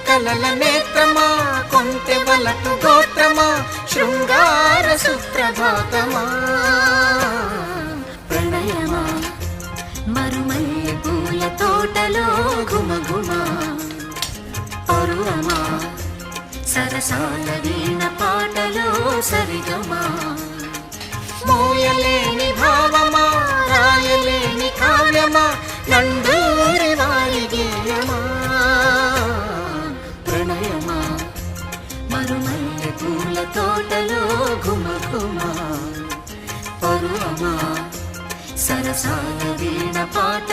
కలల నేత్రమా కొంటె వలపు గోత్రమా శృంగార సుప్రభాతమా ప్రణయమా మరుమల్లె పూల తోటలో ఘుమఘుమా పరువమా సరసాల వీణ పాటలో సరిగమా మోయలేని భావమా రాయలేని కావ్యమా నందూరి వారి గేయమా ప్రణయమా మరుమల్లె పూల తోటలో ఘుమఘుమా పరువమా సరసాల వీణ పాట